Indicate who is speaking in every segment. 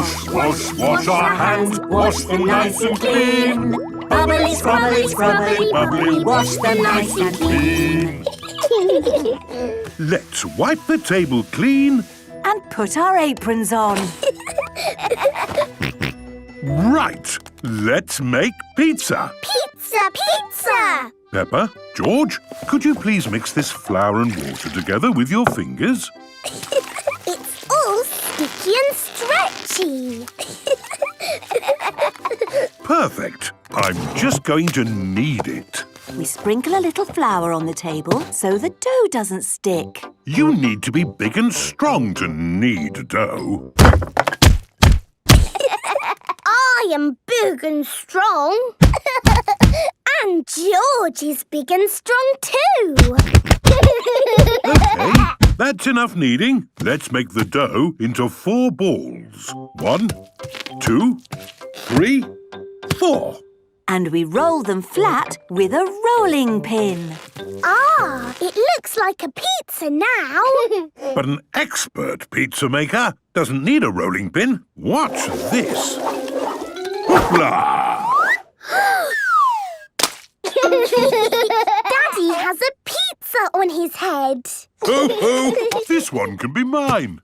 Speaker 1: Wash, wash, wash our hands, wash them nice and clean.
Speaker 2: Bubbly, scrubbly, scrubbly, bubbly, wash them nice and clean.
Speaker 1: Let's wipe the table clean.
Speaker 3: And put our aprons on.
Speaker 1: Right, let's make pizza.
Speaker 2: Pizza, pizza!
Speaker 1: Peppa, George, could you please mix this flour and water together with your fingers?
Speaker 2: It's all sticky and stretchy.
Speaker 1: Perfect. I'm just going to knead it.
Speaker 3: We sprinkle a little flour on the table so the dough doesn't stick.
Speaker 1: You need to be big and strong to knead dough.
Speaker 2: I am big and strong. And George is big and strong too.
Speaker 1: OK, that's enough kneading. Let's make the dough into 4 balls. 1, 2, 3, 4.
Speaker 3: And we roll them flat with a rolling pin.
Speaker 2: Ah, it looks like a pizza now.
Speaker 1: But an expert pizza maker doesn't need a rolling pin. Watch this. Hoopla!
Speaker 2: Daddy has a pizza on his head.
Speaker 1: Ho, ho! This one can be mine.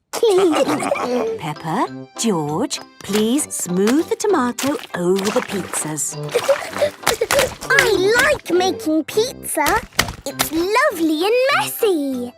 Speaker 3: Peppa, George, please smooth the tomato over the pizzas.
Speaker 2: I like making pizza. It's lovely and messy.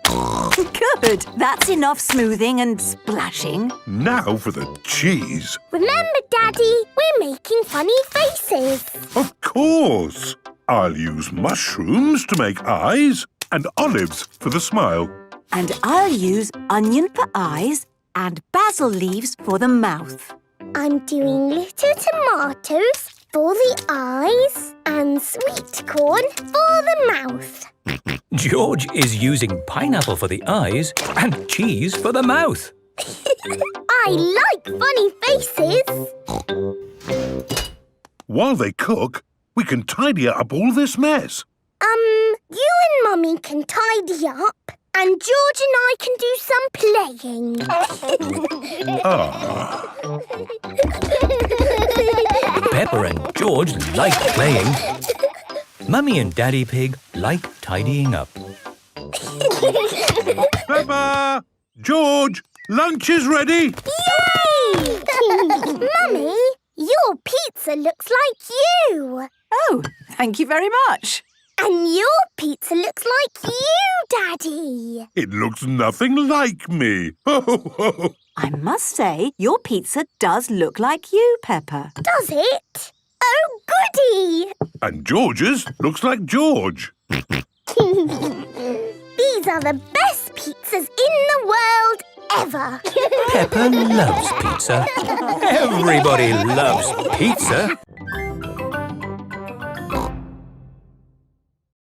Speaker 3: Good. That's enough smoothing and splashing.
Speaker 1: Now for the cheese.
Speaker 2: Remember, Daddy, we're making funny faces.
Speaker 1: Of course. I'll use mushrooms to make eyes and olives for the smile.
Speaker 3: And I'll use onion for eyes and basil leaves for the mouth.
Speaker 2: I'm doing little tomatoes for the eyes and sweet corn for the mouth.
Speaker 4: George is using pineapple for the eyes and cheese for the mouth.
Speaker 2: I like funny faces.
Speaker 1: While they cook, we can tidy up all this mess.
Speaker 2: You and Mummy can tidy up, and George and I can do some playing.
Speaker 4: Peppa and George like playing. Mummy and Daddy Pig like tidying up.
Speaker 1: Peppa! George! Lunch is ready!
Speaker 2: Yay! Mummy, your pizza looks like you.
Speaker 3: Oh, thank you very much.
Speaker 2: And your pizza looks like you, Daddy.
Speaker 1: It looks nothing like me. Ho, ho, ho.
Speaker 3: I must say, your pizza does look like you, Peppa.
Speaker 2: Does it? Oh, goody!
Speaker 1: And George's looks like George.
Speaker 2: These are the best pizzas in the world ever.
Speaker 4: Peppa loves pizza. Everybody loves pizza.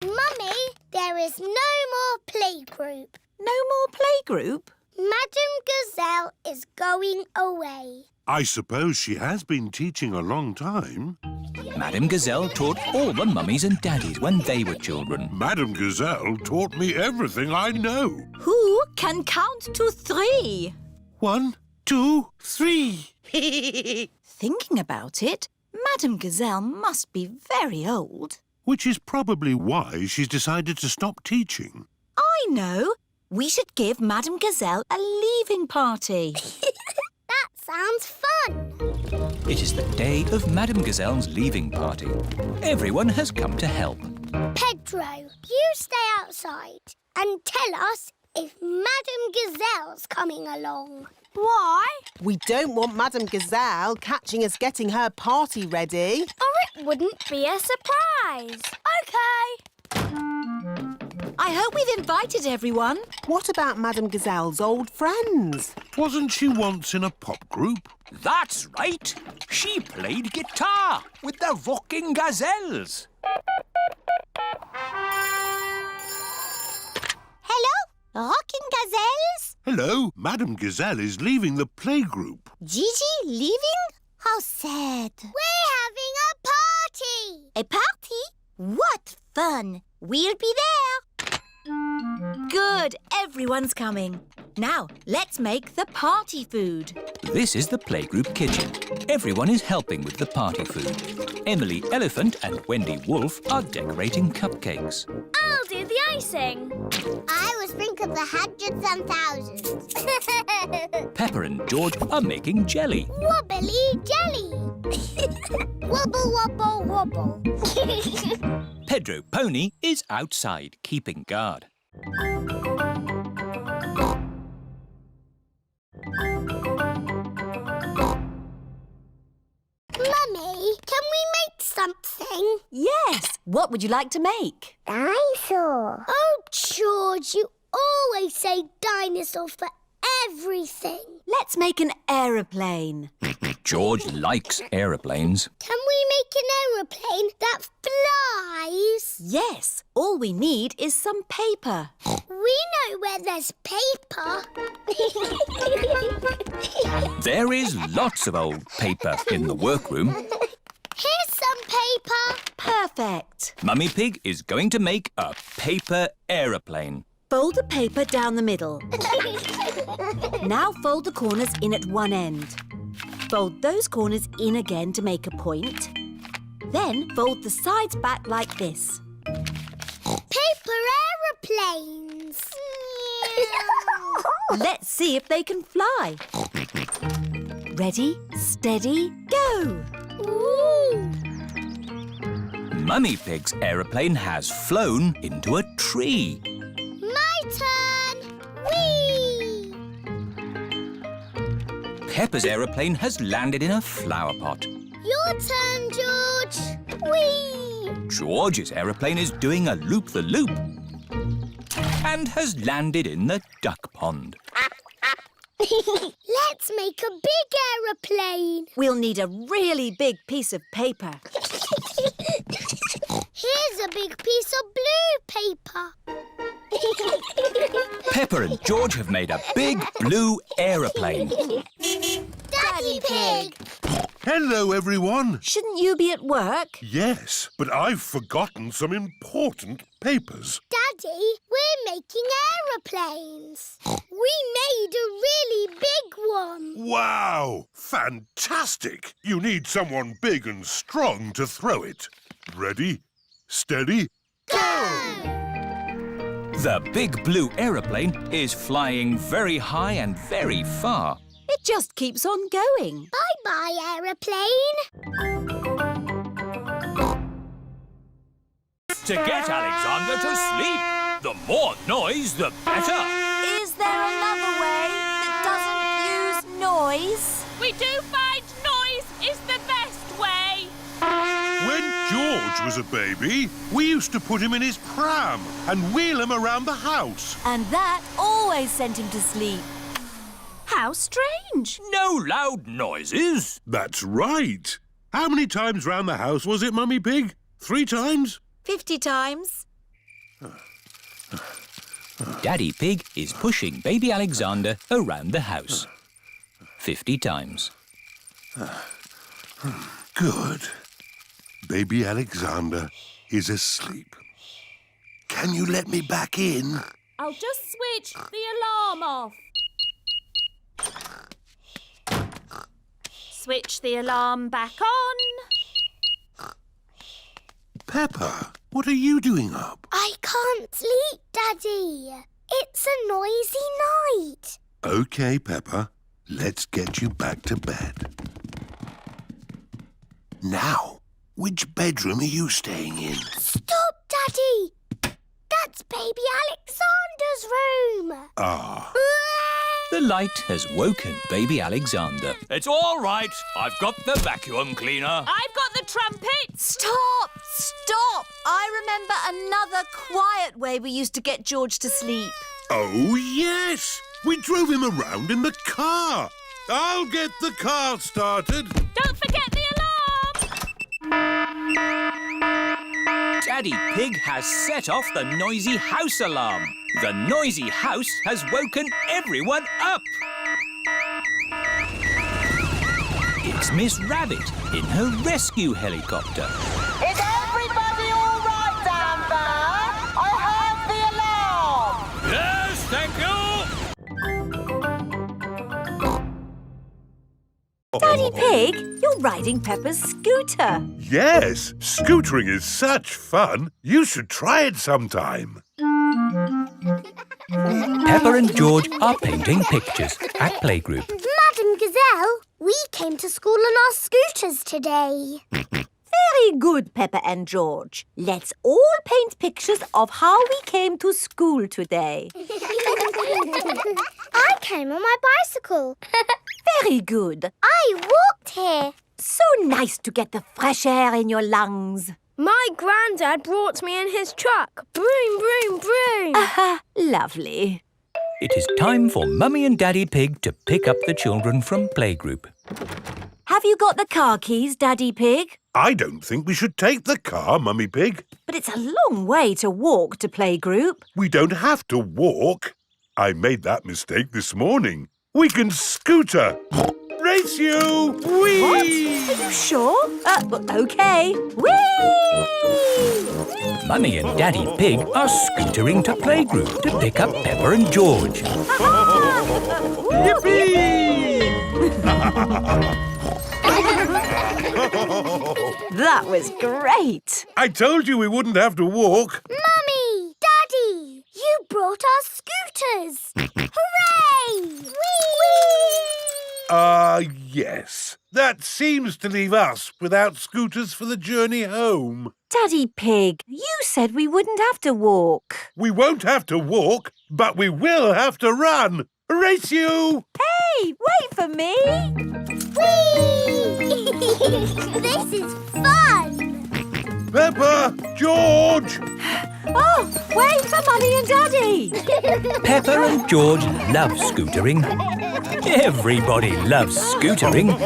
Speaker 2: Mummy, there is no more playgroup.
Speaker 3: No more playgroup?
Speaker 2: Madame Gazelle is going away.
Speaker 1: I suppose she has been teaching a long time.
Speaker 4: Madame Gazelle taught all the mummies and daddies when they were children.
Speaker 1: Madame Gazelle taught me everything I know.
Speaker 3: Who can count to 3?
Speaker 1: 1, 2, 3.
Speaker 3: Thinking about it, Madame Gazelle must be very old.
Speaker 1: Which is probably why she's decided to stop teaching.
Speaker 3: I know. We should give Madame Gazelle a leaving party.
Speaker 2: That sounds fun.
Speaker 4: It is the day of Madame Gazelle's leaving party. Everyone has come to help.
Speaker 2: Pedro, you stay outside and tell us if Madame Gazelle's coming along.
Speaker 5: Why? We don't want Madame Gazelle catching us getting her party ready.
Speaker 2: Or it wouldn't be a surprise.
Speaker 3: OK. I hope we've invited everyone.
Speaker 5: What about Madame Gazelle's old friends?
Speaker 1: Wasn't she once in a pop group?
Speaker 4: That's right. She played guitar with the rocking Gazelles.
Speaker 2: Hello, rocking Gazelles?
Speaker 1: Hello, Madame Gazelle is leaving the playgroup.
Speaker 2: Gigi leaving? How sad. We're having a party. A party? What fun. We'll be there.
Speaker 3: Good, everyone's coming. Now, let's make the party food.
Speaker 4: This is the playgroup kitchen. Everyone is helping with the party food. Emily Elephant and Wendy Wolf are decorating cupcakes.
Speaker 2: I'll do the icing. I will sprinkle the hundreds and thousands.
Speaker 4: Peppa and George are making jelly.
Speaker 2: Wobbly jelly. Wobble, wobble, wobble.
Speaker 4: Pedro Pony is outside keeping guard.
Speaker 2: Mummy, can we make something?
Speaker 3: Yes, what would you like to make?
Speaker 2: Dinosaur. Oh, George, you always say dinosaur for everything.
Speaker 3: Let's make an aeroplane.
Speaker 4: George likes aeroplanes.
Speaker 2: Can we make an aeroplane that flies?
Speaker 3: Yes, all we need is some paper.
Speaker 2: We know where there's paper.
Speaker 4: There is lots of old paper in the workroom.
Speaker 2: Here's some paper.
Speaker 3: Perfect.
Speaker 4: Mummy Pig is going to make a paper aeroplane.
Speaker 3: Fold the paper down the middle. Now fold the corners in at one end. Fold those corners in again to make a point. Then fold the sides back like this.
Speaker 2: Paper aeroplanes.
Speaker 3: Let's see if they can fly. Ready, steady, go!
Speaker 2: Ooh.
Speaker 4: Mummy Pig's aeroplane has flown into a tree.
Speaker 2: My turn. Whee!
Speaker 4: Peppa's aeroplane has landed in a flower pot.
Speaker 2: Your turn, George. Whee!
Speaker 4: George's aeroplane is doing a loop-the-loop and has landed in the duck pond.
Speaker 2: Let's make a big aeroplane.
Speaker 3: We'll need a really big piece of paper.
Speaker 2: Here's a big piece of blue paper.
Speaker 4: Peppa and George have made a big blue aeroplane.
Speaker 2: Daddy Pig.
Speaker 1: Hello, everyone.
Speaker 3: Shouldn't you be at work?
Speaker 1: Yes, but I've forgotten some important papers.
Speaker 2: Daddy, we're making aeroplanes. We made a really big one.
Speaker 1: Wow! Fantastic! You need someone big and strong to throw it. Ready, steady, go!
Speaker 4: The big blue aeroplane is flying very high and very far.
Speaker 3: It just keeps on going.
Speaker 2: Bye-bye, aeroplane.
Speaker 4: To get Alexander to sleep, the more noise, the better.
Speaker 3: Is there another way that doesn't use noise?
Speaker 6: We do find noise is the best way.
Speaker 1: When George was a baby, we used to put him in his pram and wheel him around the house.
Speaker 3: And that always sent him to sleep. How strange.
Speaker 4: No loud noises.
Speaker 1: That's right. How many times round the house was it, Mummy Pig? 3 times?
Speaker 3: 50 times.
Speaker 4: Daddy Pig is pushing baby Alexander around the house. 50 times.
Speaker 1: Good. Baby Alexander is asleep. Can you let me back in?
Speaker 6: I'll just switch the alarm off. Switch the alarm back on.
Speaker 1: Peppa, what are you doing up?
Speaker 2: I can't sleep, Daddy. It's a noisy night.
Speaker 1: OK, Peppa. Let's get you back to bed. Now, which bedroom are you staying in?
Speaker 2: Stop, Daddy. That's baby Alexander's room.
Speaker 1: Ah.
Speaker 4: The light has woken baby Alexander. It's all right. I've got the vacuum cleaner.
Speaker 6: I've got the trumpet.
Speaker 3: Stop! Stop! I remember another quiet way we used to get George to sleep.
Speaker 1: Oh, yes. We drove him around in the car. I'll get the car started.
Speaker 6: Don't forget the alarm.
Speaker 4: Daddy Pig has set off the noisy house alarm. The noisy house has woken everyone up. It's Miss Rabbit in her rescue helicopter.
Speaker 5: Is everybody all right down there? I heard the alarm.
Speaker 3: Daddy Pig, you're riding Peppa's scooter.
Speaker 1: Yes, scootering is such fun. You should try it sometime.
Speaker 7: Peppa and George are painting pictures at playgroup.
Speaker 2: Madam Gazelle, we came to school on our scooters today.
Speaker 3: Very good, Peppa and George. Let's all paint pictures of how we came to school today.
Speaker 2: I came on my bicycle.
Speaker 3: Very good.
Speaker 2: I walked here.
Speaker 3: So nice to get the fresh air in your lungs.
Speaker 8: My granddad brought me in his truck. Broom, broom, broom.
Speaker 3: Aha, lovely.
Speaker 7: It is time for Mummy and Daddy Pig to pick up the children from playgroup.
Speaker 3: Have you got the car keys, Daddy Pig?
Speaker 1: I don't think we should take the car, Mummy Pig.
Speaker 3: But it's a long way to walk to playgroup.
Speaker 1: We don't have to walk. I made that mistake this morning. We can scooter. Race you! Whee!
Speaker 3: What? Are you sure? OK. Whee!
Speaker 7: Mummy and Daddy Pig are scootering to playgroup to pick up Peppa and George.
Speaker 3: That was great.
Speaker 1: I told you we wouldn't have to walk.
Speaker 2: Mummy! Daddy! You brought our scooters! Hooray! Whee!
Speaker 1: Yes. That seems to leave us without scooters for the journey home.
Speaker 3: Daddy Pig, you said we wouldn't have to walk.
Speaker 1: We won't have to walk, but we will have to run. Race you!
Speaker 3: Hey, wait for me.
Speaker 2: Whee! This is fun!
Speaker 1: Peppa! George!
Speaker 3: Oh, wait for Mummy and Daddy.
Speaker 7: Peppa and George love scootering. Everybody loves scootering.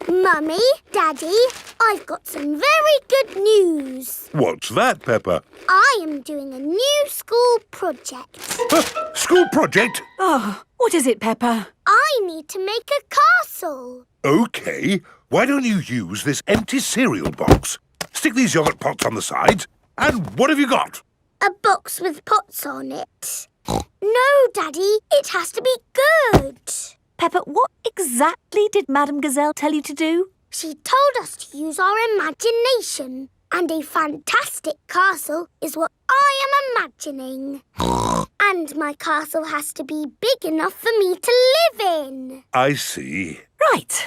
Speaker 2: Mummy, Daddy, I've got some very good news.
Speaker 1: What's that, Peppa?
Speaker 2: I am doing a new school project.
Speaker 1: School project?
Speaker 3: Oh, what is it, Peppa?
Speaker 2: I need to make a castle.
Speaker 1: OK. Why don't you use this empty cereal box? Stick these yogurt pots on the sides. And what have you got?
Speaker 2: A box with pots on it. No, Daddy, it has to be good.
Speaker 3: Peppa, what exactly did Madame Gazelle tell you to do?
Speaker 2: She told us to use our imagination. And a fantastic castle is what I am imagining. And my castle has to be big enough for me to live in.
Speaker 1: I see.
Speaker 3: Right.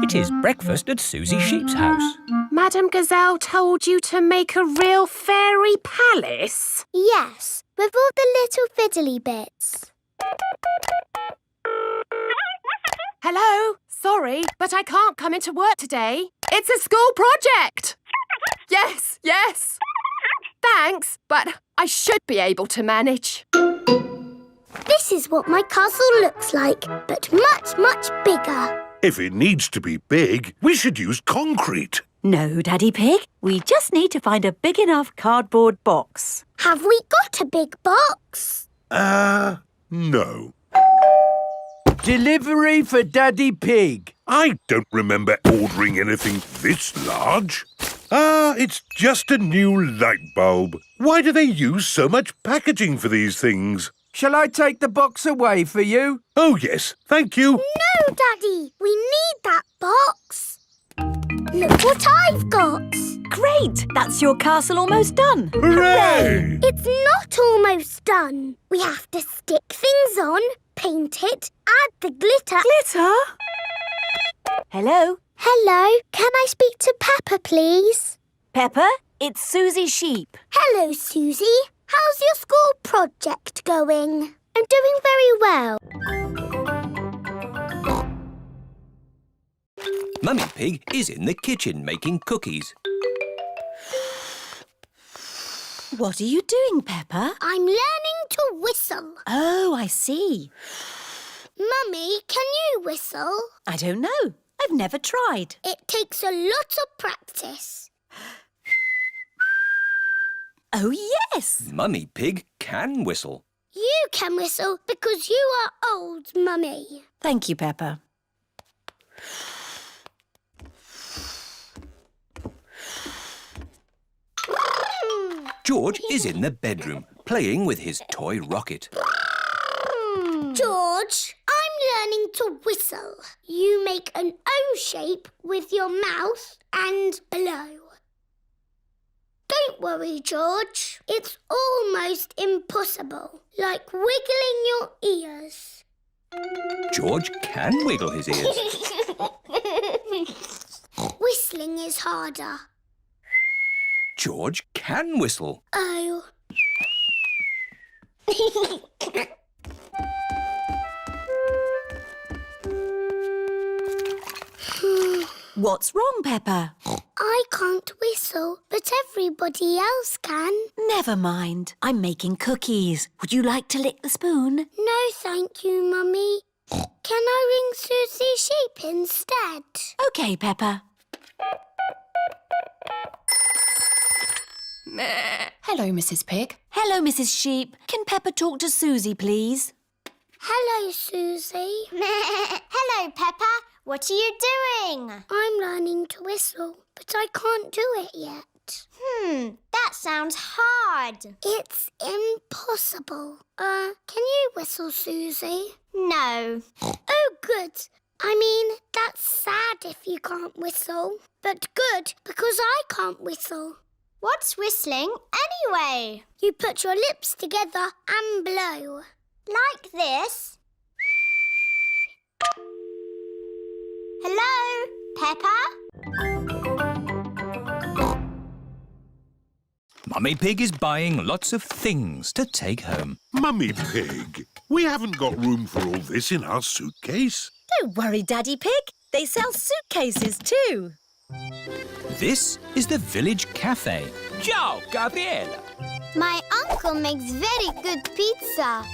Speaker 7: It is breakfast at Suzy Sheep's house.
Speaker 8: Madam Gazelle told you to make a real fairy palace?
Speaker 2: Yes, with all the little fiddly bits.
Speaker 8: Hello? Sorry, but I can't come into work today. It's a school project. Yes, yes. Thanks, but I should be able to manage.
Speaker 2: This is what my castle looks like, but much, much bigger.
Speaker 1: If it needs to be big, we should use concrete.
Speaker 3: No, Daddy Pig. We just need to find a big enough cardboard box.
Speaker 2: Have we got a big box?
Speaker 1: No.
Speaker 9: Delivery for Daddy Pig.
Speaker 1: I don't remember ordering anything this large. It's just a new light bulb. Why do they use so much packaging for these things?
Speaker 9: Shall I take the box away for you?
Speaker 1: Oh, yes, thank you.
Speaker 2: No, Daddy, we need that box. Look what I've got.
Speaker 3: Great! That's your castle almost done.
Speaker 1: Hooray!
Speaker 2: It's not almost done. We have to stick things on, paint it, add the glitter.
Speaker 3: Glitter? Hello?
Speaker 2: Hello, can I speak to Peppa, please?
Speaker 3: Peppa, it's Suzy Sheep.
Speaker 2: Hello, Suzy. How's your school project going? I'm doing very well.
Speaker 4: Mummy Pig is in the kitchen making cookies.
Speaker 3: What are you doing, Peppa?
Speaker 2: I'm learning to whistle.
Speaker 3: Oh, I see.
Speaker 2: Mummy, can you whistle?
Speaker 3: I don't know. I've never tried.
Speaker 2: It takes a lot of practice.
Speaker 3: Oh, yes!
Speaker 4: Mummy Pig can whistle.
Speaker 2: You can whistle because you are old, Mummy.
Speaker 3: Thank you, Peppa.
Speaker 4: George is in the bedroom playing with his toy rocket.
Speaker 2: George, I'm learning to whistle. You make an O shape with your mouth and blow. Don't worry, George. It's almost impossible, like wiggling your ears.
Speaker 4: George can wiggle his ears.
Speaker 2: Whistling is harder.
Speaker 4: George can whistle.
Speaker 2: Oh.
Speaker 3: What's wrong, Peppa?
Speaker 2: I can't whistle, but everybody else can.
Speaker 3: Never mind. I'm making cookies. Would you like to lick the spoon?
Speaker 2: No, thank you, Mummy. Can I ring Suzy Sheep instead?
Speaker 3: OK, Peppa.
Speaker 8: Hello, Mrs. Pig.
Speaker 3: Hello, Mrs. Sheep. Can Peppa talk to Suzy, please?
Speaker 2: Hello, Suzy.
Speaker 10: Hello, Peppa. What are you doing?
Speaker 2: I'm learning to whistle, but I can't do it yet.
Speaker 10: That sounds hard.
Speaker 2: It's impossible. Can you whistle, Suzy?
Speaker 10: No.
Speaker 2: Oh, good. I mean, that's sad if you can't whistle, but good because I can't whistle.
Speaker 10: What's whistling anyway?
Speaker 2: You put your lips together and blow.
Speaker 10: Like this? Hello, Peppa?
Speaker 4: Mummy Pig is buying lots of things to take home.
Speaker 1: Mummy Pig, we haven't got room for all this in our suitcase.
Speaker 3: Don't worry, Daddy Pig. They sell suitcases too.
Speaker 4: This is the village cafe. Ciao, Gabriella.
Speaker 10: My uncle makes very good pizza.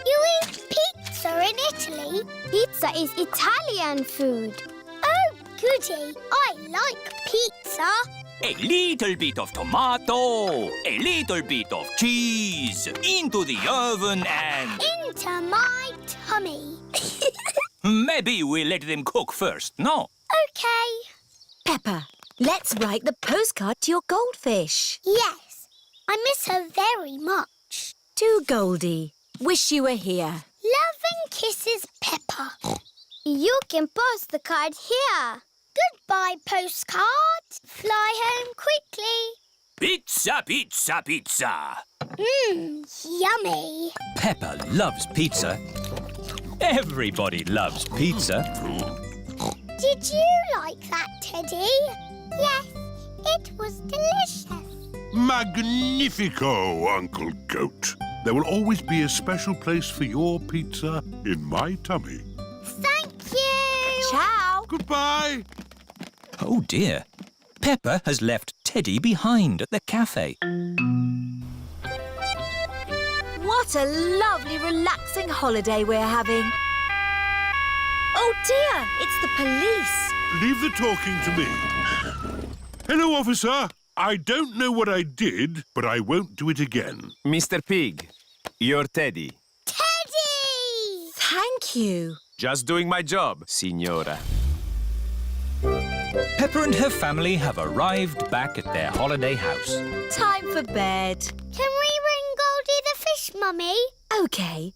Speaker 2: You eat pizza in Italy?
Speaker 10: Pizza is Italian food.
Speaker 2: Oh, goody. I like pizza.
Speaker 4: A little bit of tomato, a little bit of cheese, into the oven and...
Speaker 2: Into my tummy.
Speaker 4: Maybe we'll let them cook first, no?
Speaker 2: OK.
Speaker 3: Peppa, let's write the postcard to your goldfish.
Speaker 2: Yes. I miss her very much.
Speaker 3: To Goldie. Wish you were here.
Speaker 2: Love and kisses, Peppa.
Speaker 10: You can post the card here.
Speaker 2: Goodbye, postcard. Fly home quickly.
Speaker 4: Pizza, pizza, pizza.
Speaker 2: Yummy.
Speaker 4: Peppa loves pizza. Everybody loves pizza.
Speaker 2: Did you like that, Teddy? Yes, it was delicious.
Speaker 1: Magnifico, Uncle Goat. There will always be a special place for your pizza in my tummy.
Speaker 2: Thank you.
Speaker 3: Ciao.
Speaker 1: Goodbye.
Speaker 4: Oh dear. Peppa has left Teddy behind at the cafe.
Speaker 3: What a lovely, relaxing holiday we're having. Oh dear, it's the police.
Speaker 1: Leave the talking to me. Hello, officer. I don't know what I did, but I won't do it again.
Speaker 11: Mr. Pig, you're Teddy.
Speaker 2: Teddy!
Speaker 3: Thank you.
Speaker 11: Just doing my job, signora.
Speaker 4: Peppa and her family have arrived back at their holiday house.
Speaker 3: Time for bed.
Speaker 2: Can we ring Goldie the fish, Mummy?
Speaker 3: OK.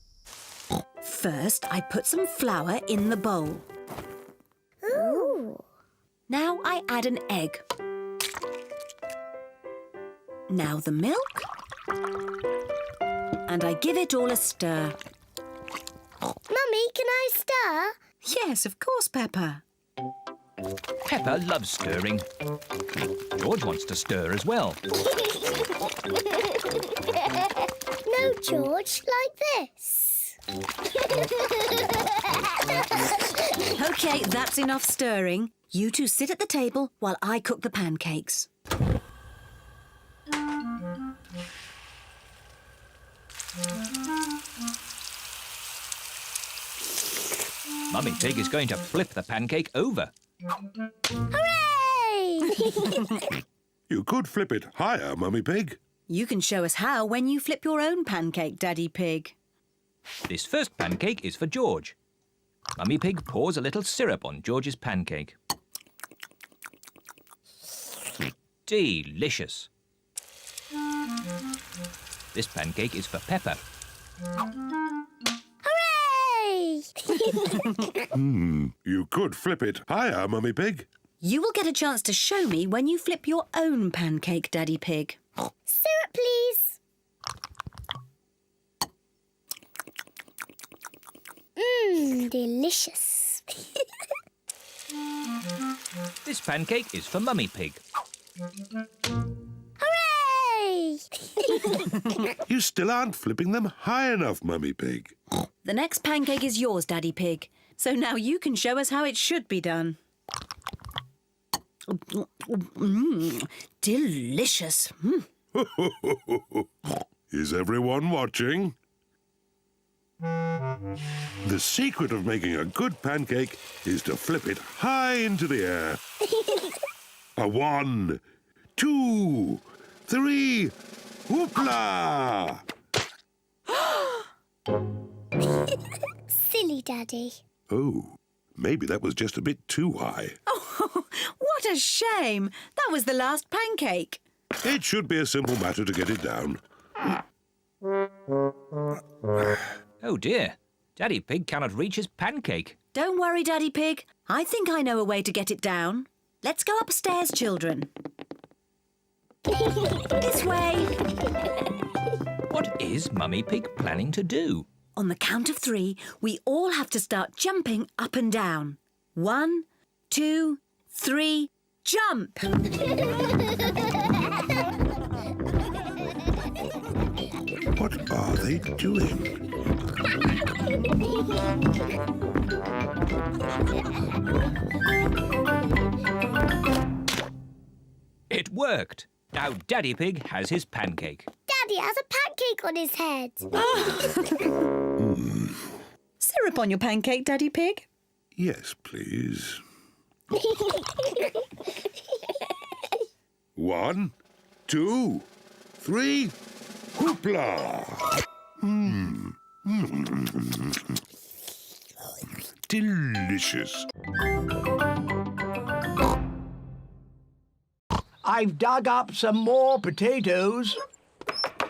Speaker 3: First, I put some flour in the bowl.
Speaker 2: Ooh.
Speaker 3: Now I add an egg. Now the milk. And I give it all a stir.
Speaker 2: Mummy, can I stir?
Speaker 3: Yes, of course, Peppa.
Speaker 4: Peppa loves stirring. George wants to stir as well.
Speaker 2: No, George, like this.
Speaker 3: OK, that's enough stirring. You two sit at the table while I cook the pancakes.
Speaker 4: Mummy Pig is going to flip the pancake over.
Speaker 2: Hooray!
Speaker 1: You could flip it higher, Mummy Pig.
Speaker 3: You can show us how when you flip your own pancake, Daddy Pig.
Speaker 4: This first pancake is for George. Mummy Pig pours a little syrup on George's pancake. Delicious. This pancake is for Peppa.
Speaker 2: Hooray!
Speaker 1: You could flip it higher, Mummy Pig.
Speaker 3: You will get a chance to show me when you flip your own pancake, Daddy Pig.
Speaker 2: Syrup, please. Delicious.
Speaker 4: This pancake is for Mummy Pig.
Speaker 2: Hooray!
Speaker 1: You still aren't flipping them high enough, Mummy Pig.
Speaker 3: The next pancake is yours, Daddy Pig. So now you can show us how it should be done. Delicious.
Speaker 1: Is everyone watching? The secret of making a good pancake is to flip it high into the air. A 1, 2, 3, whoopla!
Speaker 2: Silly Daddy.
Speaker 1: Oh, maybe that was just a bit too high.
Speaker 3: Oh, what a shame. That was the last pancake.
Speaker 1: It should be a simple matter to get it down.
Speaker 4: Oh dear, Daddy Pig cannot reach his pancake.
Speaker 3: Don't worry, Daddy Pig. I think I know a way to get it down. Let's go upstairs, children. This way.
Speaker 4: What is Mummy Pig planning to do?
Speaker 3: On the count of 3, we all have to start jumping up and down. 1, 2, 3, jump!
Speaker 1: What are they doing?
Speaker 4: It worked. Now Daddy Pig has his pancake.
Speaker 2: Daddy has a pancake on his head.
Speaker 3: Syrup on your pancake, Daddy Pig?
Speaker 1: Yes, please. 1, 2, 3, whoopla! Delicious.
Speaker 9: I've dug up some more potatoes.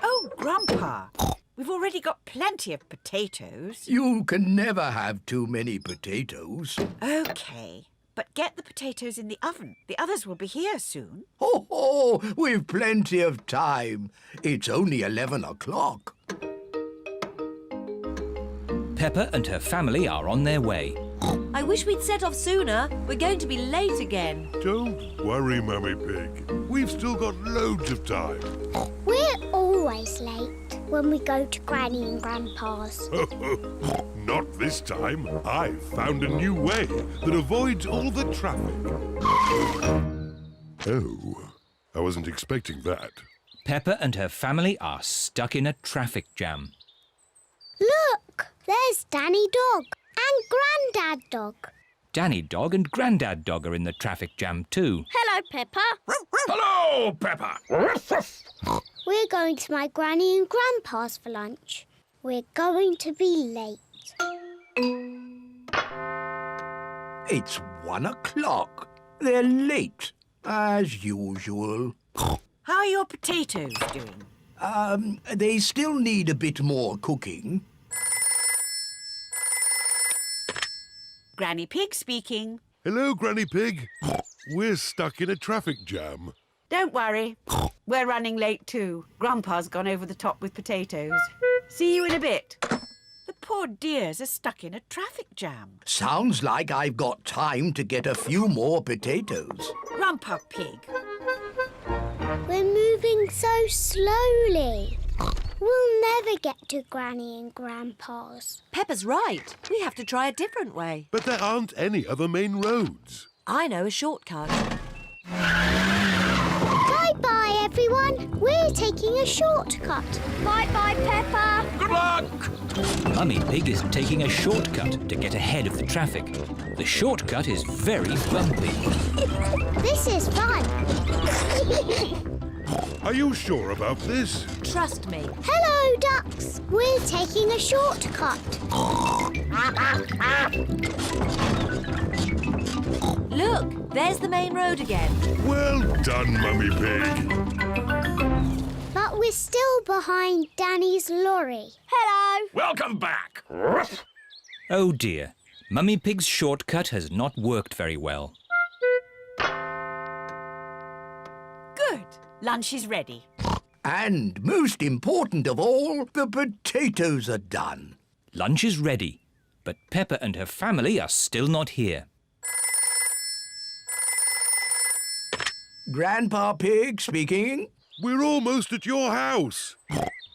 Speaker 12: Oh, Grandpa, we've already got plenty of potatoes.
Speaker 9: You can never have too many potatoes.
Speaker 12: OK, but get the potatoes in the oven. The others will be here soon.
Speaker 9: Ho, we've plenty of time. It's only 11 o'clock.
Speaker 7: Peppa and her family are on their way.
Speaker 3: I wish we'd set off sooner. We're going to be late again.
Speaker 1: Don't worry, Mummy Pig. We've still got loads of time.
Speaker 2: We're always late when we go to Granny and Grandpa's.
Speaker 1: Not this time. I've found a new way that avoids all the traffic. Oh, I wasn't expecting that.
Speaker 7: Peppa and her family are stuck in a traffic jam.
Speaker 2: Look, there's Danny Dog and Grandad Dog.
Speaker 7: Danny Dog and Grandad Dog are in the traffic jam too.
Speaker 2: Hello, Peppa.
Speaker 1: Hello, Peppa.
Speaker 2: We're going to my Granny and Grandpa's for lunch. We're going to be late.
Speaker 9: It's 1 o'clock. They're late, as usual.
Speaker 12: How are your potatoes doing?
Speaker 9: They still need a bit more cooking.
Speaker 12: Granny Pig speaking.
Speaker 1: Hello, Granny Pig. We're stuck in a traffic jam.
Speaker 12: Don't worry, we're running late too. Grandpa's gone over the top with potatoes. See you in a bit. The poor dears are stuck in a traffic jam.
Speaker 9: Sounds like I've got time to get a few more potatoes.
Speaker 12: Grandpa Pig.
Speaker 2: We're moving so slowly. We'll never get to Granny and Grandpa's.
Speaker 3: Peppa's right. We have to try a different way.
Speaker 1: But there aren't any other main roads.
Speaker 3: I know a shortcut.
Speaker 2: Bye-bye, everyone. We're taking a shortcut. Bye-bye, Peppa.
Speaker 1: Good luck!
Speaker 7: Mummy Pig is taking a shortcut to get ahead of the traffic. The shortcut is very bumpy.
Speaker 2: This is fun.
Speaker 1: Are you sure about this?
Speaker 3: Trust me.
Speaker 2: Hello, ducks. We're taking a shortcut.
Speaker 3: Look, there's the main road again.
Speaker 1: Well done, Mummy Pig.
Speaker 2: But we're still behind Danny's lorry. Hello.
Speaker 1: Welcome back.
Speaker 7: Oh dear, Mummy Pig's shortcut has not worked very well.
Speaker 12: Good. Lunch is ready.
Speaker 9: And most important of all, the potatoes are done.
Speaker 7: Lunch is ready, but Peppa and her family are still not here.
Speaker 9: Grandpa Pig speaking.
Speaker 1: We're almost at your house.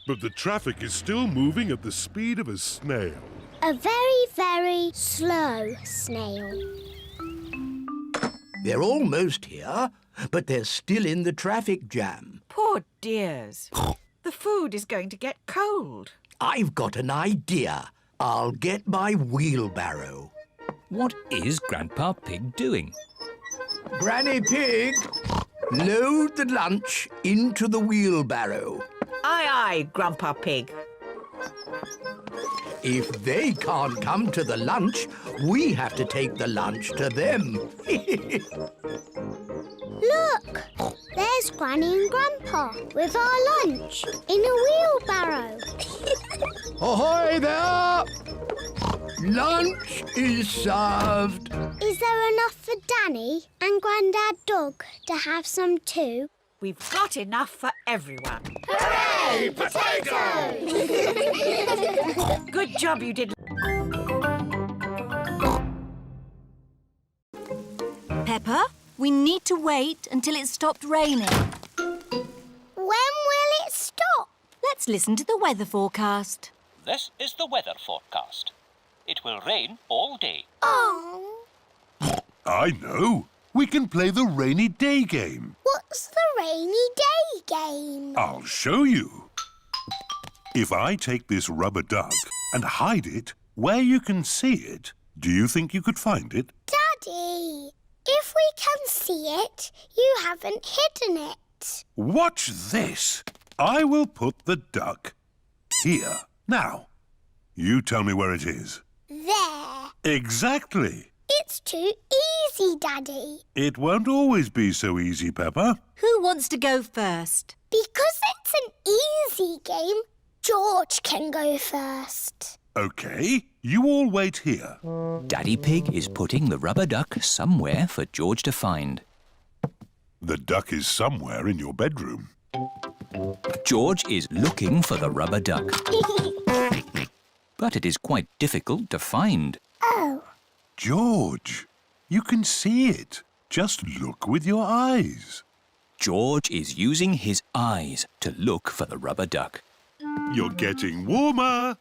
Speaker 1: But the traffic is still moving at the speed of a snail.
Speaker 2: A very, very slow snail.
Speaker 9: They're almost here, but they're still in the traffic jam.
Speaker 12: Poor dears. The food is going to get cold.
Speaker 9: I've got an idea. I'll get my wheelbarrow.
Speaker 7: What is Grandpa Pig doing?
Speaker 9: Granny Pig, load the lunch into the wheelbarrow.
Speaker 12: Aye, aye, Grandpa Pig.
Speaker 9: If they can't come to the lunch, we have to take the lunch to them.
Speaker 2: Look, there's Granny and Grandpa with our lunch in a wheelbarrow.
Speaker 9: Ahoy there! Lunch is served.
Speaker 2: Is there enough for Danny and Grandad Dog to have some too?
Speaker 12: We've got enough for everyone.
Speaker 2: Hooray! Potatoes!
Speaker 12: Good job you did.
Speaker 3: Peppa, we need to wait until it stopped raining.
Speaker 2: When will it stop?
Speaker 3: Let's listen to the weather forecast.
Speaker 4: This is the weather forecast. It will rain all day.
Speaker 2: Oh.
Speaker 1: I know. We can play the rainy day game.
Speaker 2: What's the rainy day game?
Speaker 1: I'll show you. If I take this rubber duck and hide it where you can see it, do you think you could find it?
Speaker 2: Daddy, if we can see it, you haven't hidden it.
Speaker 1: Watch this. I will put the duck here. Now, you tell me where it is.
Speaker 2: There.
Speaker 1: Exactly.
Speaker 2: It's too easy, Daddy.
Speaker 1: It won't always be so easy, Peppa.
Speaker 3: Who wants to go first?
Speaker 2: Because it's an easy game, George can go first.
Speaker 1: OK, you all wait here.
Speaker 7: Daddy Pig is putting the rubber duck somewhere for George to find.
Speaker 1: The duck is somewhere in your bedroom.
Speaker 7: George is looking for the rubber duck. But it is quite difficult to find.
Speaker 2: Oh.
Speaker 1: George, you can see it. Just look with your eyes.
Speaker 7: George is using his eyes to look for the rubber duck.
Speaker 1: You're getting warmer.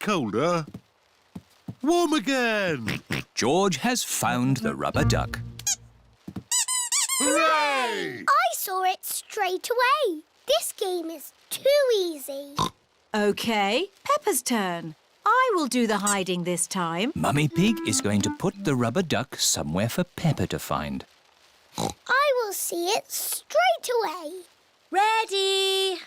Speaker 1: Colder. Warm again.
Speaker 7: George has found the rubber duck.
Speaker 1: Hooray!
Speaker 2: I saw it straight away. This game is too easy.
Speaker 3: OK, Peppa's turn. I will do the hiding this time.
Speaker 7: Mummy Pig is going to put the rubber duck somewhere for Peppa to find.
Speaker 2: I will see it straight away.
Speaker 3: Ready!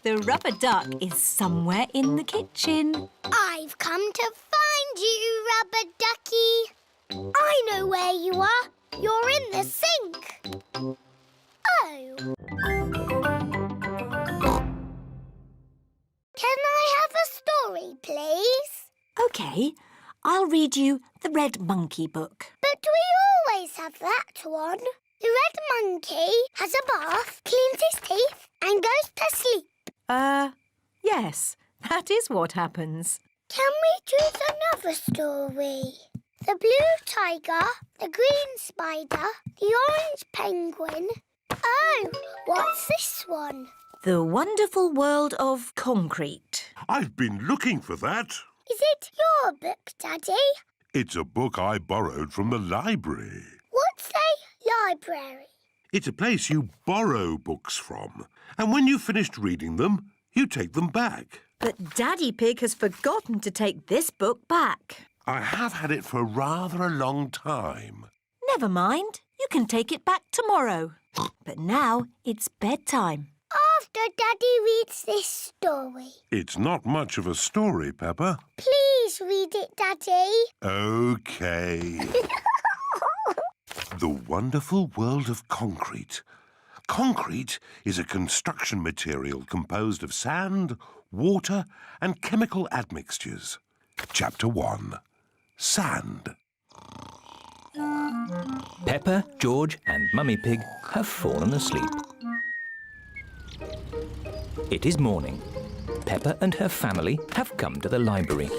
Speaker 3: The rubber duck is somewhere in the kitchen.
Speaker 2: I've come to find you, Rubber Ducky. I know where you are. You're in the sink. Oh. Can I have a story, please?
Speaker 3: OK, I'll read you the Red Monkey book.
Speaker 2: But we always have that one. The red monkey has a bath, cleans his teeth and goes to sleep.
Speaker 3: Yes, that is what happens.
Speaker 2: Can we choose another story? The blue tiger, the green spider, the orange penguin. Oh, what's this one?
Speaker 3: The Wonderful World of Concrete.
Speaker 1: I've been looking for that.
Speaker 2: Is it your book, Daddy?
Speaker 1: It's a book I borrowed from the library.
Speaker 2: What's a library?
Speaker 1: It's a place you borrow books from. And when you've finished reading them, you take them back.
Speaker 3: But Daddy Pig has forgotten to take this book back.
Speaker 1: I have had it for rather a long time.
Speaker 3: Never mind. You can take it back tomorrow. But now it's bedtime.
Speaker 2: After Daddy reads this story.
Speaker 1: It's not much of a story, Peppa.
Speaker 2: Please read it, Daddy.
Speaker 1: OK. The Wonderful World of Concrete. Concrete is a construction material composed of sand, water and chemical admixtures. Chapter 1. sand.
Speaker 7: Peppa, George and Mummy Pig have fallen asleep. It is morning. Peppa and her family have come to the library.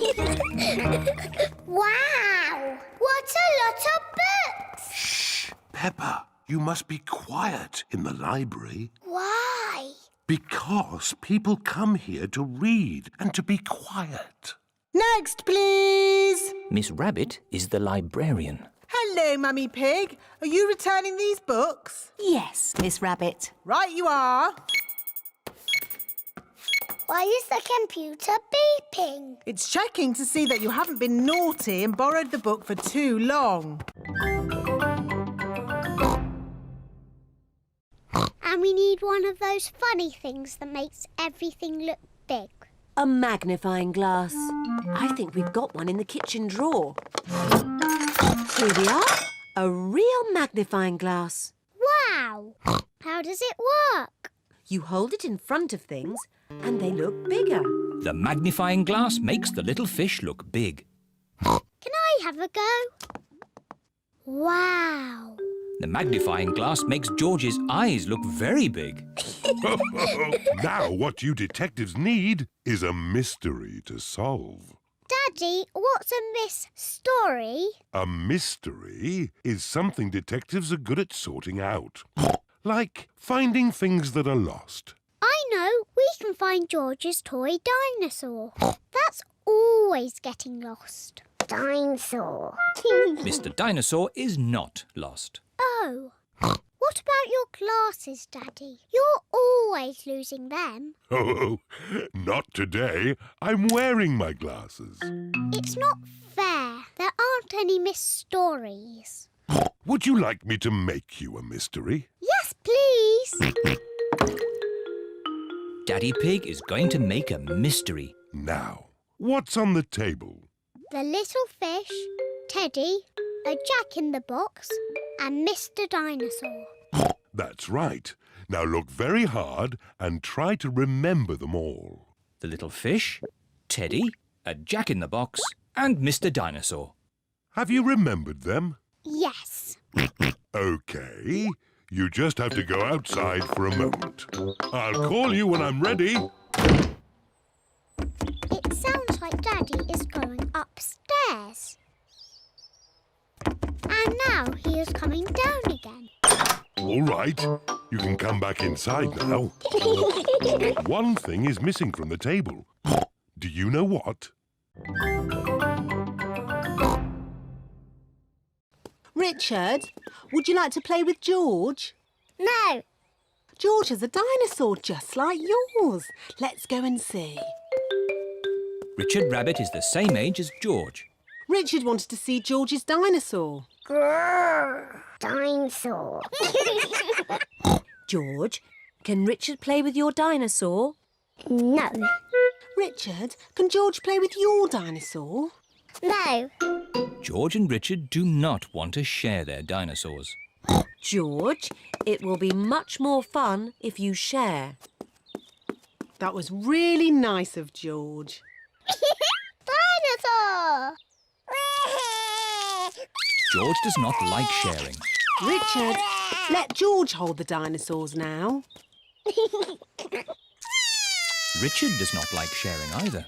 Speaker 2: Wow! What a lot of books!
Speaker 1: Shh! Peppa, you must be quiet in the library.
Speaker 2: Why?
Speaker 1: Because people come here to read and to be quiet.
Speaker 5: Next, please.
Speaker 7: Miss Rabbit is the librarian.
Speaker 5: Hello, Mummy Pig. Are you returning these books?
Speaker 3: Yes, Miss Rabbit.
Speaker 5: Right you are.
Speaker 2: Why is the computer beeping?
Speaker 5: It's checking to see that you haven't been naughty and borrowed the book for too long.
Speaker 2: And we need one of those funny things that makes everything look big.
Speaker 3: A magnifying glass. I think we've got one in the kitchen drawer. Here we are. A real magnifying glass.
Speaker 2: Wow! How does it work?
Speaker 3: You hold it in front of things and they look bigger.
Speaker 7: The magnifying glass makes the little fish look big.
Speaker 2: Can I have a go? Wow!
Speaker 7: The magnifying glass makes George's eyes look very big.
Speaker 1: Now what you detectives need is a mystery to solve.
Speaker 2: Daddy, what's a story?
Speaker 1: A mystery is something detectives are good at sorting out. Like finding things that are lost.
Speaker 2: I know, we can find George's toy dinosaur. That's always getting lost. Dinosaur.
Speaker 7: Mr. Dinosaur is not lost.
Speaker 2: Oh. What about your glasses, Daddy? You're always losing them.
Speaker 1: Oh, not today. I'm wearing my glasses.
Speaker 2: It's not fair. There aren't any stories.
Speaker 1: Would you like me to make you a mystery?
Speaker 2: Yes, please.
Speaker 7: Daddy Pig is going to make a mystery.
Speaker 1: Now, what's on the table?
Speaker 2: The little fish, Teddy, a jack-in-the-box, and Mr. Dinosaur.
Speaker 1: That's right. Now look very hard and try to remember them all.
Speaker 7: The little fish, Teddy, a jack-in-the-box and Mr. Dinosaur.
Speaker 1: Have you remembered them?
Speaker 2: Yes.
Speaker 1: OK. You just have to go outside for a moment. I'll call you when I'm ready.
Speaker 2: It sounds like Daddy is going upstairs. And now he is coming down again.
Speaker 1: All right. You can come back inside now. One thing is missing from the table. Do you know what?
Speaker 5: Richard, would you like to play with George?
Speaker 2: No.
Speaker 5: George has a dinosaur just like yours. Let's go and see.
Speaker 7: Richard Rabbit is the same age as George.
Speaker 5: Richard wanted to see George's dinosaur.
Speaker 2: Grrr, dinosaur.
Speaker 3: George, can Richard play with your dinosaur?
Speaker 2: No.
Speaker 5: Richard, can George play with your dinosaur?
Speaker 2: No.
Speaker 7: George and Richard do not want to share their dinosaurs.
Speaker 3: George, it will be much more fun if you share.
Speaker 5: That was really nice of George.
Speaker 2: Dinosaur!
Speaker 7: George does not like sharing.
Speaker 5: Richard, let George hold the dinosaurs now.
Speaker 7: Richard does not like sharing either.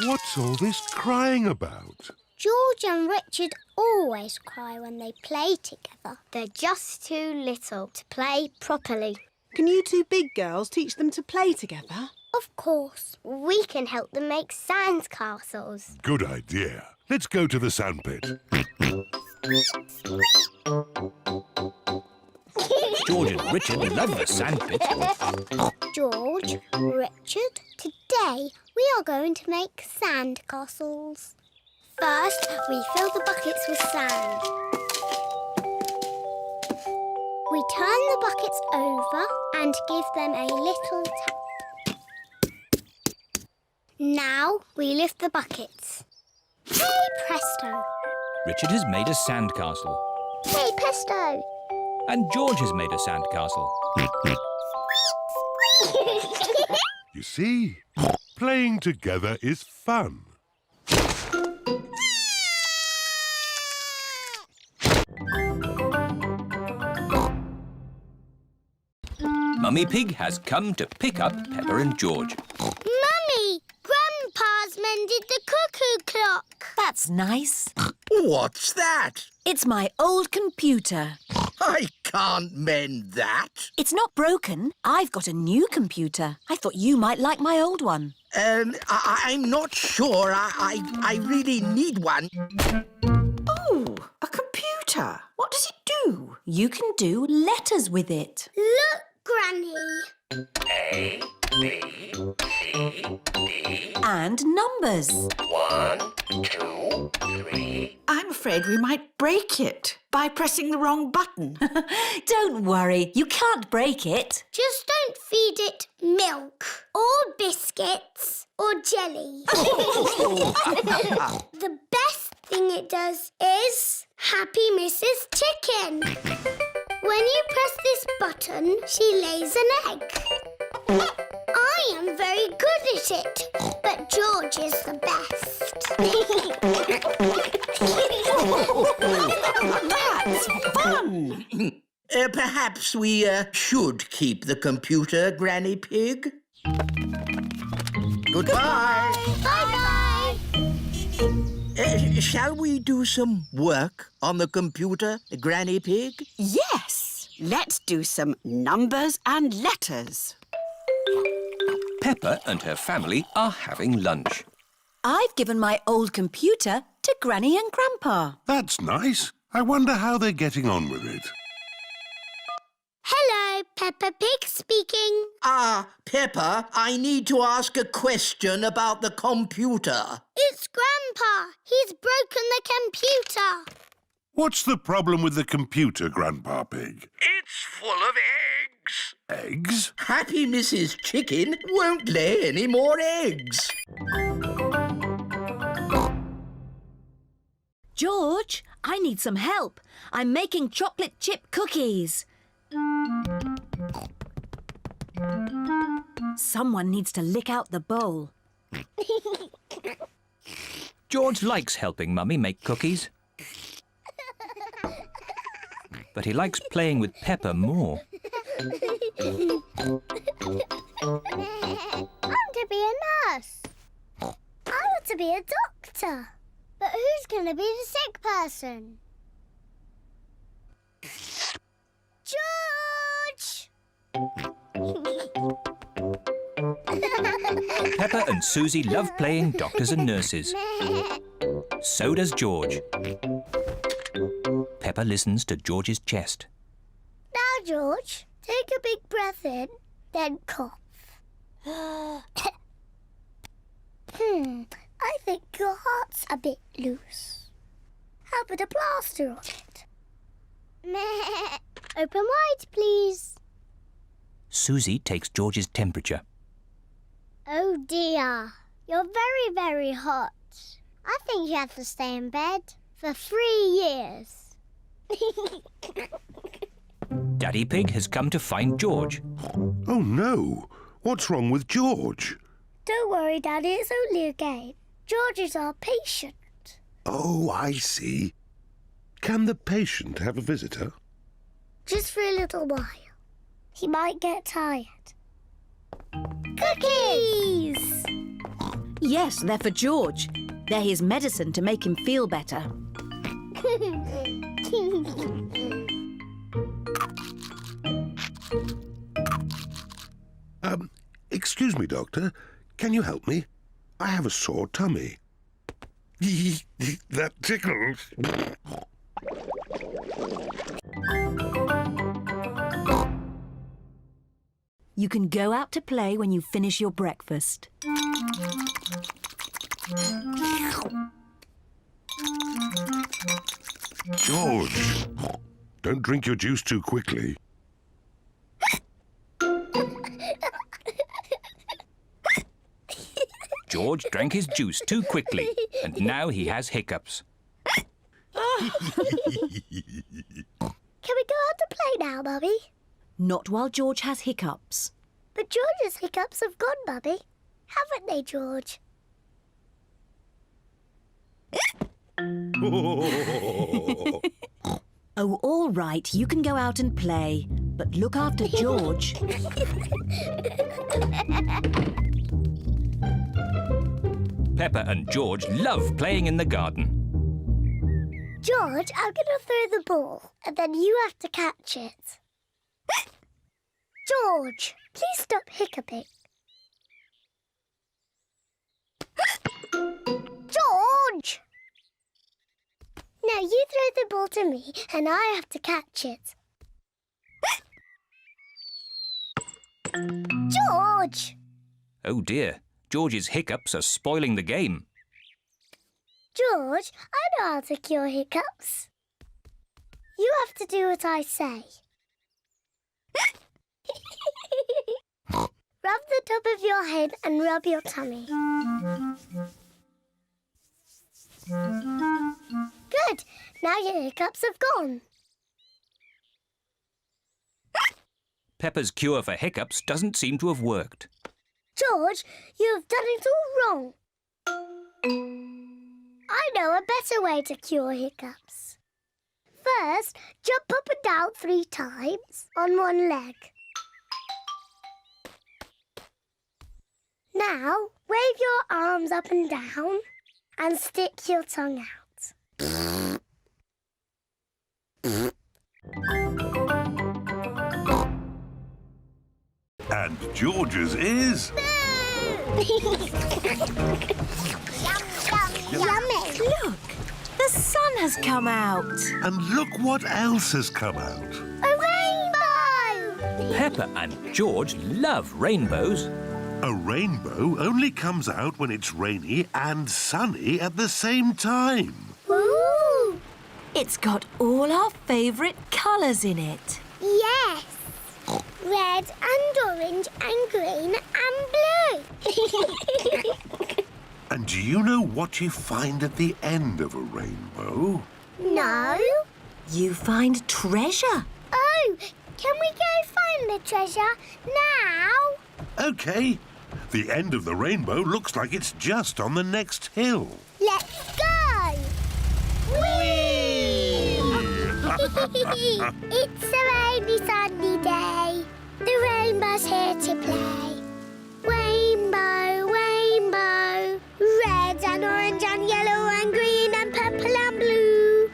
Speaker 1: What's all this crying about?
Speaker 2: George and Richard always cry when they play together. They're just too little to play properly.
Speaker 5: Can you two big girls teach them to play together?
Speaker 2: Of course. We can help them make sand castles.
Speaker 1: Good idea. Let's go to the sandpit.
Speaker 7: George and Richard love the sandpit.
Speaker 2: George, Richard, today we are going to make sand castles. First, we fill the buckets with sand. We turn the buckets over and give them a little tap. Now we lift the buckets. Hey, presto!
Speaker 7: Richard has made a sandcastle.
Speaker 2: Hey, presto!
Speaker 7: And George has made a sandcastle.
Speaker 1: You see, playing together is fun.
Speaker 4: Mummy Pig has come to pick up Peppa and George.
Speaker 2: Mummy, Grandpa's mended the cuckoo clock.
Speaker 3: That's nice.
Speaker 9: What's that?
Speaker 3: It's my old computer.
Speaker 9: I can't mend that.
Speaker 3: It's not broken. I've got a new computer. I thought you might like my old one.
Speaker 9: I'm not sure. I really need one.
Speaker 12: Oh, a computer. What does it do?
Speaker 3: You can do letters with it.
Speaker 2: Look, Granny.
Speaker 7: A, B, C, D.
Speaker 3: And numbers.
Speaker 7: 1, 2, 3.
Speaker 12: I'm afraid we might break it by pressing the wrong button.
Speaker 3: Don't worry, you can't break it.
Speaker 2: Just don't feed it milk or biscuits or jelly. The best thing it does is Happy Mrs. Chicken. When you press this button, she lays an egg. I am very good at it, but George is the best.
Speaker 12: That's fun!
Speaker 9: Perhaps we should keep the computer, Granny Pig. Goodbye.
Speaker 2: Bye-bye.
Speaker 9: Shall we do some work on the computer, Granny Pig?
Speaker 12: Yes, let's do some numbers and letters.
Speaker 4: Peppa and her family are having lunch.
Speaker 3: I've given my old computer to Granny and Grandpa.
Speaker 1: That's nice. I wonder how they're getting on with it.
Speaker 2: Hello, Peppa Pig speaking.
Speaker 9: Peppa, I need to ask a question about the computer.
Speaker 2: It's Grandpa. He's broken the computer.
Speaker 1: What's the problem with the computer, Grandpa Pig?
Speaker 9: It's full of eggs.
Speaker 1: Eggs?
Speaker 9: Happy Mrs. Chicken won't lay any more eggs.
Speaker 3: George, I need some help. I'm making chocolate chip cookies. Someone needs to lick out the bowl.
Speaker 4: George likes helping Mummy make cookies. But he likes playing with Peppa more.
Speaker 2: I want to be a nurse. I want to be a doctor. But who's going to be the sick person? George!
Speaker 4: Peppa and Suzy love playing doctors and nurses. So does George. Peppa listens to George's chest.
Speaker 2: Now, George, take a big breath in, then cough. I think your heart's a bit loose. How about a plaster on it? Open wide, please.
Speaker 4: Suzy takes George's temperature.
Speaker 2: Oh dear, you're very, very hot. I think you have to stay in bed for 3 years.
Speaker 4: Daddy Pig has come to find George.
Speaker 1: Oh, no. What's wrong with George?
Speaker 2: Don't worry, Daddy, it's only a game. George is our patient.
Speaker 1: Oh, I see. Can the patient have a visitor?
Speaker 2: Just for a little while. He might get tired. Cookies!
Speaker 3: Yes, they're for George. They're his medicine to make him feel better.
Speaker 1: Excuse me, Doctor. Can you help me? I have a sore tummy. That tickles.
Speaker 3: You can go out to play when you finish your breakfast.
Speaker 1: George, don't drink your juice too quickly.
Speaker 4: George drank his juice too quickly, and now he has hiccups.
Speaker 2: Can we go out to play now, Mummy?
Speaker 3: Not while George has hiccups.
Speaker 2: But George's hiccups have gone, Mummy. Haven't they, George?
Speaker 3: Oh, all right, you can go out and play. but look after George.
Speaker 4: Peppa and George love playing in the garden.
Speaker 2: George, I'm going to throw the ball, and then you have to catch it. George, please stop hiccuping. George! Now you throw the ball to me, and I have to catch it. George!
Speaker 4: Oh dear, George's hiccups are spoiling the game.
Speaker 2: George, I know how to cure hiccups. You have to do what I say. Rub the top of your head and rub your tummy. Good. Now your hiccups have gone.
Speaker 4: Peppa's cure for hiccups doesn't seem to have worked.
Speaker 2: George, you have done it all wrong. I know a better way to cure hiccups. First, jump up and down 3 times on one leg. Now, wave your arms up and down and stick your tongue out.
Speaker 1: And George's is...
Speaker 2: Yummy!
Speaker 3: Look, the sun has come out.
Speaker 1: And look what else has come out.
Speaker 2: A rainbow!
Speaker 4: Peppa and George love rainbows.
Speaker 1: A rainbow only comes out when it's rainy and sunny at the same time.
Speaker 2: Ooh!
Speaker 3: It's got all our favourite colours in it.
Speaker 2: Yes! Red and orange and green and blue.
Speaker 1: And do you know what you find at the end of a rainbow?
Speaker 2: No?
Speaker 3: You find treasure.
Speaker 2: Oh, can we go find the treasure now?
Speaker 1: OK. The end of the rainbow looks like it's just on the next hill.
Speaker 2: Let's go! Whee! It's a rainy, sunny day. The rainbow's here to play. Rainbow, rainbow, red and orange and yellow and green and purple and blue.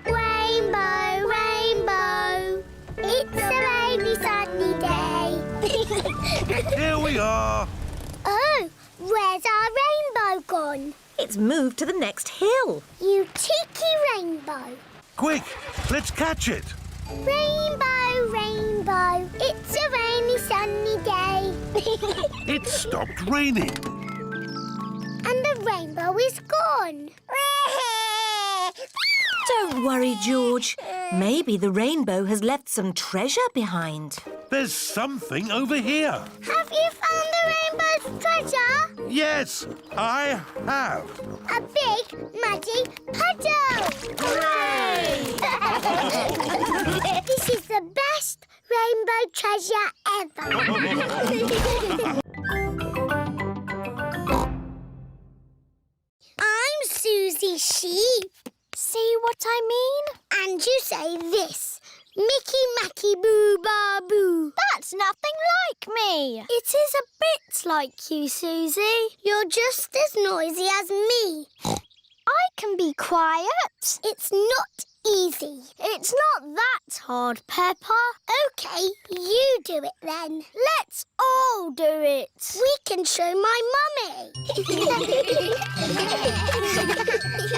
Speaker 2: Rainbow, rainbow, it's a rainy, sunny day.
Speaker 1: Here we are.
Speaker 2: Oh, where's our rainbow gone?
Speaker 3: It's moved to the next hill.
Speaker 2: You cheeky rainbow.
Speaker 1: Quick, let's catch it.
Speaker 2: Rainbow, rainbow, it's a rainy, sunny day.
Speaker 1: It stopped raining.
Speaker 2: And the rainbow is gone.
Speaker 3: Don't worry, George. Maybe the rainbow has left some treasure behind.
Speaker 1: There's something over here.
Speaker 2: Have you found the rainbow's treasure?
Speaker 1: Yes, I have.
Speaker 2: A big, muddy puddle. Hooray! This is the best rainbow treasure ever. I'm Suzy Sheep. See what I mean? And you say this. Mickey Macky Boo Ba Boo.
Speaker 10: That's nothing like me.
Speaker 2: It is a bit like you, Suzy. You're just as noisy as me.
Speaker 10: I can be quiet.
Speaker 2: It's not easy.
Speaker 10: It's not that hard, Peppa.
Speaker 2: OK, you do it then.
Speaker 10: Let's all do it.
Speaker 2: We can show my mummy.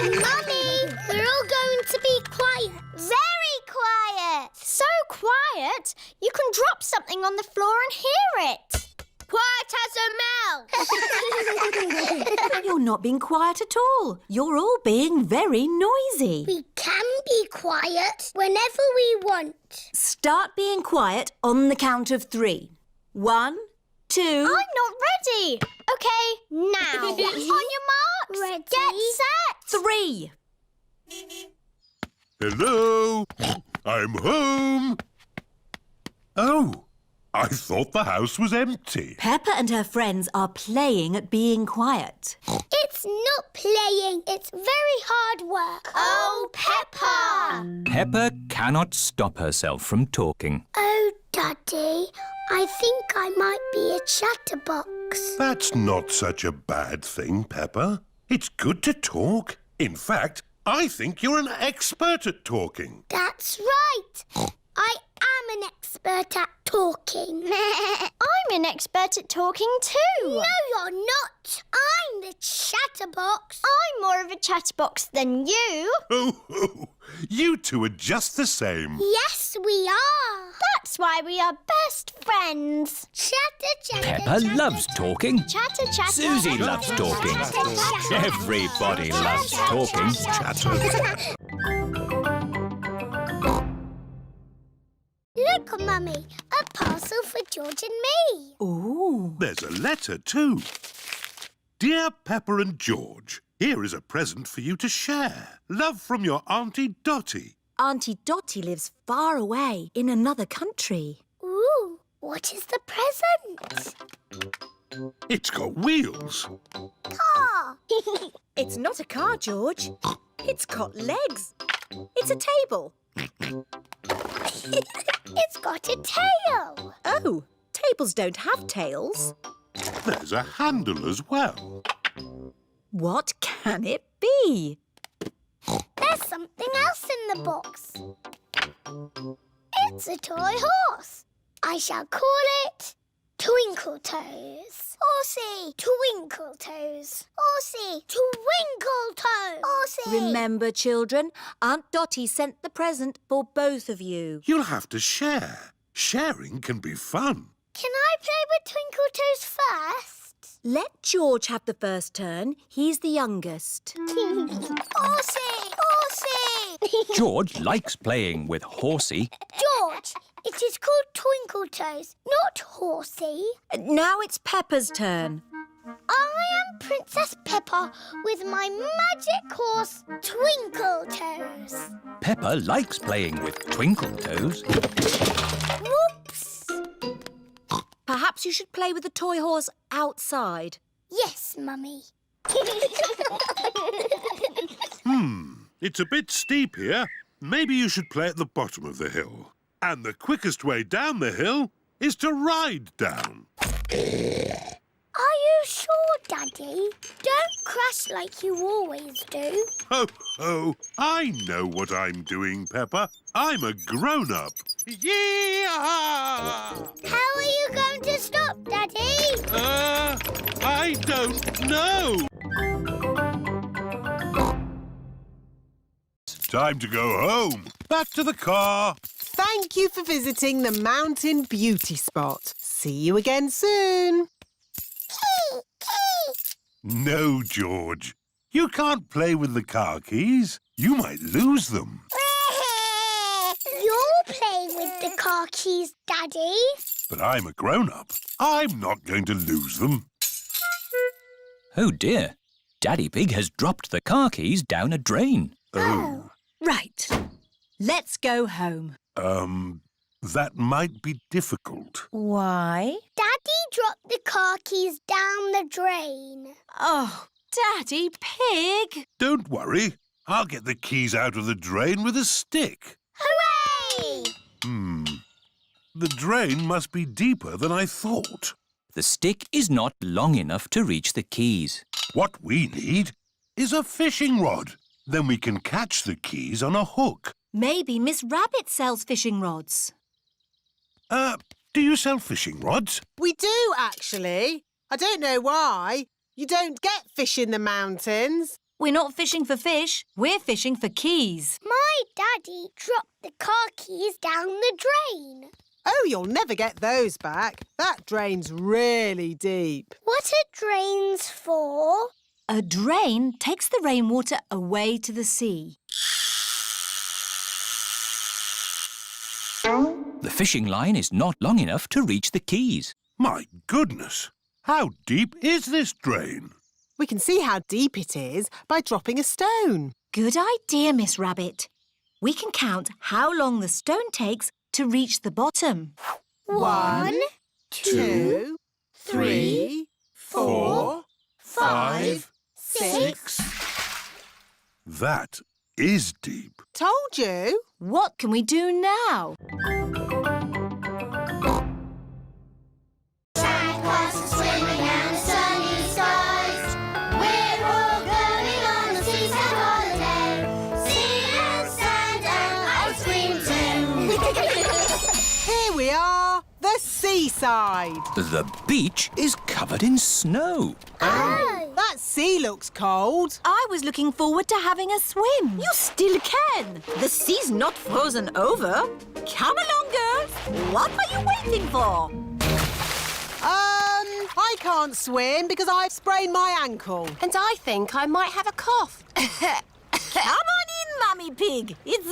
Speaker 2: Mummy, we're all going to be quiet.
Speaker 10: Very quiet. So quiet, you can drop something on the floor and hear it. Quiet as a mouse.
Speaker 3: You're not being quiet at all. You're all being very noisy.
Speaker 2: We can be quiet whenever we want.
Speaker 3: Start being quiet on the count of 3. 1, 2...
Speaker 10: I'm not ready. OK, now. On your marks.
Speaker 2: Ready?
Speaker 10: Get set.
Speaker 3: 3.
Speaker 1: Hello, I'm home. Oh, I thought the house was empty.
Speaker 3: Peppa and her friends are playing at being quiet.
Speaker 2: It's not playing. It's very hard work.
Speaker 10: Oh, Peppa.
Speaker 4: Peppa cannot stop herself from talking.
Speaker 2: Oh, Daddy, I think I might be a chatterbox.
Speaker 1: That's not such a bad thing, Peppa. It's good to talk. In fact, I think you're an expert at talking.
Speaker 2: That's right. I am an expert at talking.
Speaker 10: I'm an expert at talking too.
Speaker 2: No, you're not. I'm the chatterbox.
Speaker 10: I'm more of a chatterbox than you.
Speaker 1: Oh, you two are just the same.
Speaker 2: Yes, we are.
Speaker 10: That's why we are best friends.
Speaker 2: Chatter, chatter,
Speaker 7: Peppa
Speaker 2: chatter,
Speaker 7: loves talking.
Speaker 10: Chatter, chatter.
Speaker 7: Suzy loves talking.
Speaker 2: chatter, chatter.
Speaker 7: Everybody loves talking.
Speaker 2: Look, Mummy, a parcel for George and me.
Speaker 3: Ooh.
Speaker 1: There's a letter too. Dear Peppa and George, here is a present for you to share. Love from your Auntie Dotty.
Speaker 3: Auntie Dotty lives far away in another country.
Speaker 2: Ooh, what is the present?
Speaker 1: It's got wheels.
Speaker 2: Car.
Speaker 3: It's not a car, George. It's got legs. It's a table.
Speaker 2: It's got a tail.
Speaker 3: Oh, tables don't have tails.
Speaker 1: There's a handle as well.
Speaker 3: What can it be?
Speaker 2: There's something else in the box. It's a toy horse. I shall call it Twinkle Toes. Horsey, Twinkle Toes. Horsey, Twinkle Toes. Horsey.
Speaker 3: Remember, children, Aunt Dotty sent the present for both of you.
Speaker 1: You'll have to share. Sharing can be fun.
Speaker 2: Can I play with Twinkle Toes first?
Speaker 3: Let George have the first turn. He's the youngest.
Speaker 2: Horsey! Horsey!
Speaker 4: George likes playing with Horsey.
Speaker 2: George, it is called Twinkle Toes, not Horsey.
Speaker 3: Now it's Peppa's turn.
Speaker 2: I am Princess Peppa with my magic horse, Twinkle Toes.
Speaker 4: Peppa likes playing with Twinkle Toes.
Speaker 2: Whoops!
Speaker 3: Perhaps you should play with the toy horse outside.
Speaker 2: Yes, Mummy.
Speaker 1: It's a bit steep here. Maybe you should play at the bottom of the hill. And the quickest way down the hill is to ride down.
Speaker 2: Are you sure, Daddy? Don't crash like you always do.
Speaker 1: Ho, ho! I know what I'm doing, Peppa. I'm a grown-up. Yee-haw!
Speaker 2: How are you going to stop, Daddy?
Speaker 1: I don't know. Time to go home. Back to the car.
Speaker 5: Thank you for visiting the Mountain Beauty Spot. See you again soon.
Speaker 2: Key, key.
Speaker 1: No, George. You can't play with the car keys. You might lose them.
Speaker 2: You're playing with the car keys, Daddy.
Speaker 1: But I'm a grown-up. I'm not going to lose them.
Speaker 4: Oh dear, Daddy Pig has dropped the car keys down a drain.
Speaker 1: Oh.
Speaker 3: Right. Let's go home.
Speaker 1: That might be difficult.
Speaker 3: Why?
Speaker 2: Daddy dropped the car keys down the drain.
Speaker 3: Oh, Daddy Pig!
Speaker 1: Don't worry. I'll get the keys out of the drain with a stick.
Speaker 2: Hooray!
Speaker 1: The drain must be deeper than I thought.
Speaker 4: The stick is not long enough to reach the keys.
Speaker 1: What we need is a fishing rod. Then we can catch the keys on a hook.
Speaker 3: Maybe Miss Rabbit sells fishing rods.
Speaker 1: Do you sell fishing rods?
Speaker 5: We do, actually. I don't know why. You don't get fish in the mountains.
Speaker 3: We're not fishing for fish. We're fishing for keys.
Speaker 2: My Daddy dropped the car keys down the drain.
Speaker 5: Oh, you'll never get those back. That drain's really deep.
Speaker 2: What are drains for?
Speaker 3: A drain takes the rainwater away to the sea.
Speaker 4: The fishing line is not long enough to reach the keys.
Speaker 1: My goodness! How deep is this drain?
Speaker 5: We can see how deep it is by dropping a stone.
Speaker 3: Good idea, Miss Rabbit. We can count how long the stone takes to reach the bottom.
Speaker 2: 1,
Speaker 5: 2, 3, 4, 5, 6.
Speaker 1: That is deep.
Speaker 5: Told you.
Speaker 3: What can we do now?
Speaker 10: castle swimming and the sunny skies. We're all going on a seaside holiday. Sea and sand and ice cream too.
Speaker 5: Here we are, the seaside.
Speaker 4: The beach is covered in snow.
Speaker 5: Oh, that sea looks cold.
Speaker 3: I was looking forward to having a swim. You still can. The sea's not frozen over. Come along, girls. What are you waiting for?
Speaker 5: I can't swim because I've sprained my ankle.
Speaker 8: And I think I might have a cough.
Speaker 3: Come on in, Mummy Pig. It's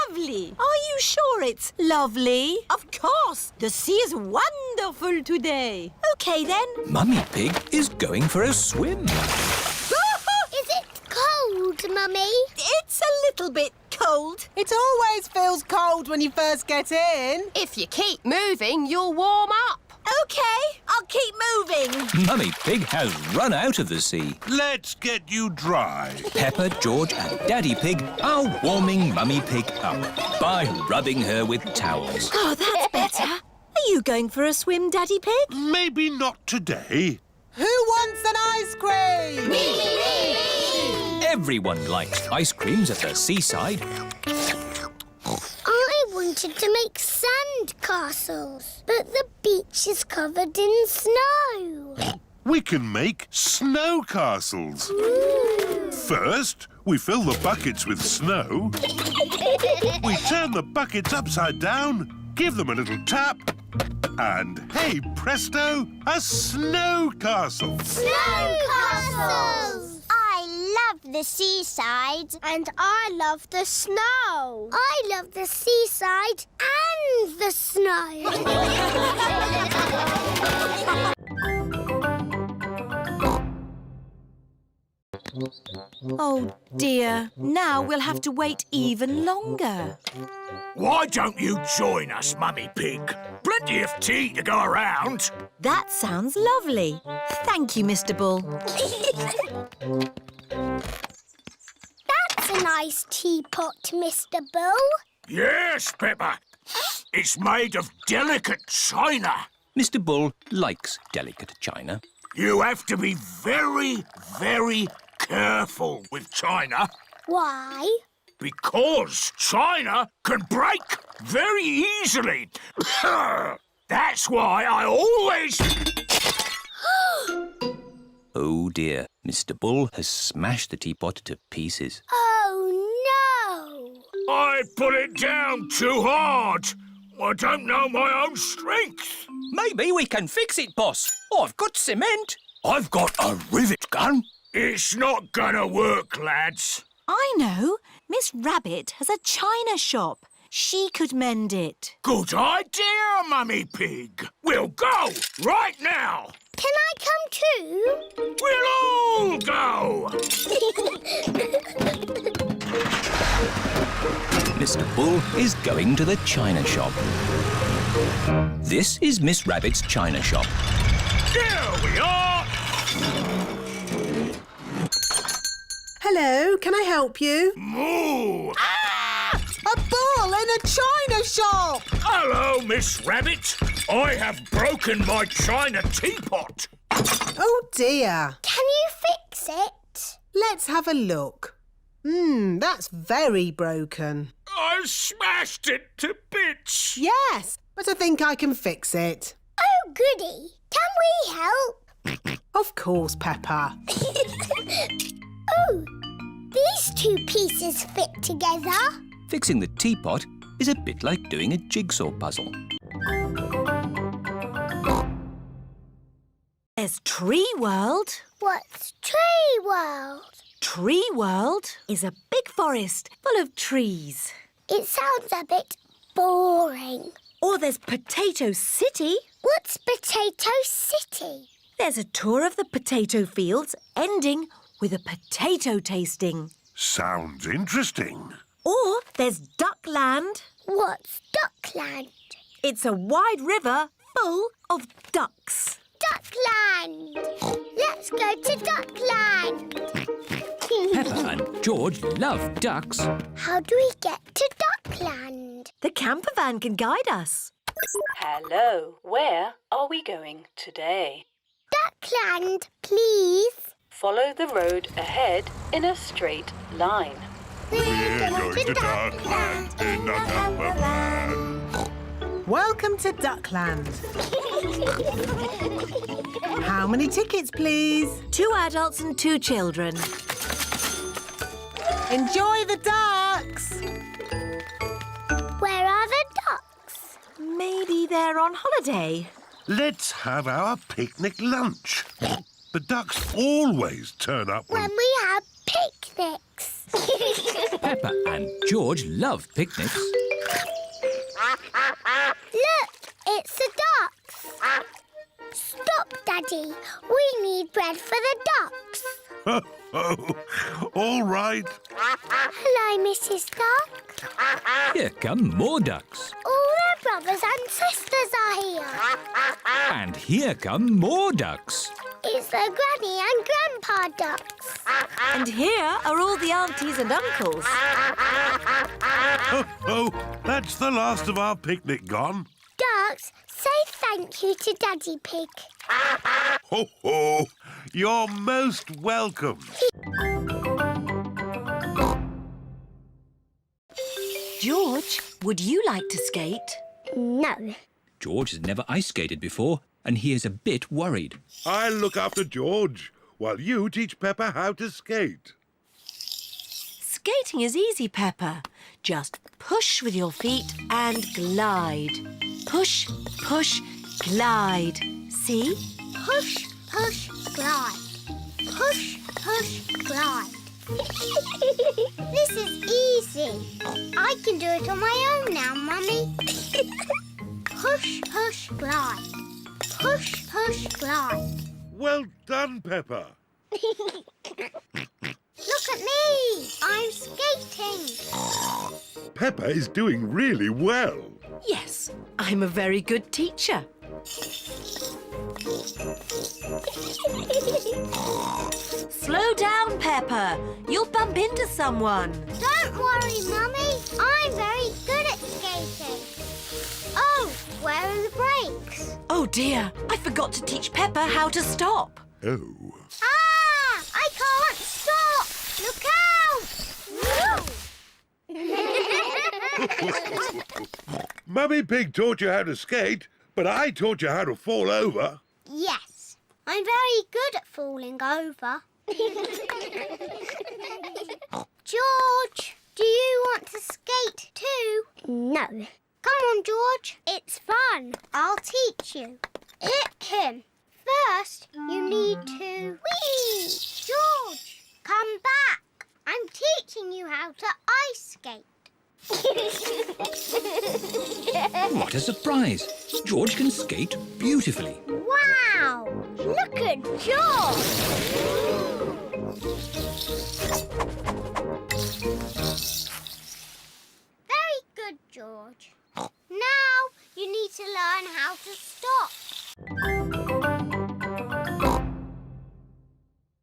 Speaker 3: lovely. Are you sure it's lovely? Of course. The sea is wonderful today. OK, then.
Speaker 4: Mummy Pig is going for a swim.
Speaker 2: Is it cold, Mummy?
Speaker 3: It's a little bit cold.
Speaker 5: It always feels cold when you first get in.
Speaker 8: If you keep moving, you'll warm up.
Speaker 3: OK, I'll keep moving.
Speaker 4: Mummy Pig has run out of the sea.
Speaker 1: Let's get you dry.
Speaker 4: Peppa, George and Daddy Pig are warming Mummy Pig up by rubbing her with towels.
Speaker 3: Oh, that's better. Are you going for a swim, Daddy Pig?
Speaker 1: Maybe not today.
Speaker 5: Who wants an ice cream?
Speaker 10: Me!
Speaker 4: Everyone likes ice creams at the seaside.
Speaker 2: I wanted to make sand castles, but the beach is covered in snow.
Speaker 1: We can make snow castles. First, we fill the buckets with snow. We turn the buckets upside down, give them a little tap, and hey presto, a snow castle.
Speaker 10: Snow castles! I love the seaside.
Speaker 2: And I love the snow. I love the seaside and the snow.
Speaker 3: Oh, dear. Now we'll have to wait even longer.
Speaker 13: Why don't you join us, Mummy Pig? Plenty of tea to go around.
Speaker 3: That sounds lovely. Thank you, Mr. Bull.
Speaker 2: That's a nice teapot, Mr. Bull.
Speaker 13: Yes, Peppa. It's made of delicate china.
Speaker 4: Mr. Bull likes delicate china.
Speaker 13: You have to be very, very careful with china.
Speaker 2: Why?
Speaker 13: Because china can break very easily. That's why I always...
Speaker 4: Oh dear, Mr. Bull has smashed the teapot to pieces.
Speaker 2: Oh, no!
Speaker 13: I put it down too hard. I don't know my own strength.
Speaker 4: Maybe we can fix it, boss. I've got cement.
Speaker 13: I've got a rivet gun. It's not gonna work, lads.
Speaker 3: I know. Miss Rabbit has a china shop. She could mend it.
Speaker 13: Good idea, Mummy Pig. We'll go right now.
Speaker 2: Can I come too?
Speaker 13: We'll all go.
Speaker 4: Mr. Bull is going to the china shop. This is Miss Rabbit's china shop.
Speaker 13: Here we are.
Speaker 5: Hello, can I help you?
Speaker 13: Moo!
Speaker 5: A bull in a china shop!
Speaker 13: Hello, Miss Rabbit. I have broken my china teapot.
Speaker 5: Oh, dear.
Speaker 2: Can you fix it?
Speaker 5: Let's have a look. That's very broken.
Speaker 13: I smashed it to bits.
Speaker 5: Yes, but I think I can fix it.
Speaker 2: Oh, goody. Can we help?
Speaker 5: Of course, Peppa.
Speaker 2: Oh, these two pieces fit together.
Speaker 4: Fixing the teapot is a bit like doing a jigsaw puzzle.
Speaker 3: There's Tree World.
Speaker 2: What's Tree World?
Speaker 3: Tree World is a big forest full of trees.
Speaker 2: It sounds a bit boring.
Speaker 3: Or there's Potato City.
Speaker 2: What's Potato City?
Speaker 3: There's a tour of the potato fields ending with a potato tasting.
Speaker 1: Sounds interesting.
Speaker 3: Or there's Duckland.
Speaker 2: What's Duckland?
Speaker 3: It's a wide river full of ducks.
Speaker 2: Duckland! Let's go to Duckland!
Speaker 4: Peppa and George love ducks.
Speaker 2: How do we get to Duckland?
Speaker 3: The camper van can guide us.
Speaker 14: Hello, where are we going today?
Speaker 2: Duckland, please.
Speaker 14: Follow the road ahead in a straight line.
Speaker 1: We're going to Duckland in a camper van.
Speaker 5: Welcome to Duckland. How many tickets, please?
Speaker 3: 2 adults and 2 children.
Speaker 5: Enjoy the ducks.
Speaker 2: Where are the ducks?
Speaker 3: Maybe they're on holiday.
Speaker 1: Let's have our picnic lunch. The ducks always turn up
Speaker 2: When we have picnics.
Speaker 4: Peppa and George love picnics.
Speaker 2: Look, it's the ducks. Stop, Daddy. We need bread for the ducks.
Speaker 1: All right.
Speaker 2: Hello, Mrs. Duck.
Speaker 4: Here come more ducks.
Speaker 2: All their brothers and sisters are here.
Speaker 4: And here come more ducks.
Speaker 2: It's the Granny and Grandpa ducks.
Speaker 3: And here are all the aunties and uncles.
Speaker 1: Oh, that's the last of our picnic gone.
Speaker 2: Ducks, say thank you to Daddy Pig.
Speaker 1: Ho, ho. You're most welcome.
Speaker 3: George, would you like to skate?
Speaker 2: No.
Speaker 4: George has never ice skated before, and he is a bit worried.
Speaker 1: I'll look after George while you teach Peppa how to skate.
Speaker 3: Skating is easy, Peppa. Just push with your feet and glide. Push, push, glide. See?
Speaker 2: Push, push, glide. Push, push, glide. This is easy. I can do it on my own now, Mummy. Push, push, glide. Push, push, glide.
Speaker 1: Well done, Peppa.
Speaker 2: Look at me. I'm skating.
Speaker 1: Peppa is doing really well.
Speaker 3: Yes, I'm a very good teacher. Slow down, Peppa. You'll bump into someone.
Speaker 2: Don't worry, Mummy. I'm very good at skating. Oh, where are the brakes?
Speaker 3: Oh dear, I forgot to teach Peppa how to stop.
Speaker 1: Oh.
Speaker 2: Ah! I can't stop! Look out!
Speaker 1: Mummy Pig taught you how to skate, but I taught you how to fall over.
Speaker 2: Yes, I'm very good at falling over. George, do you want to skate too? No. Come on, George. It's fun. I'll teach you. First, you need to... Whee! George, come back. I'm teaching you how to ice skate.
Speaker 4: What a surprise! George can skate beautifully.
Speaker 2: Wow! Look at George!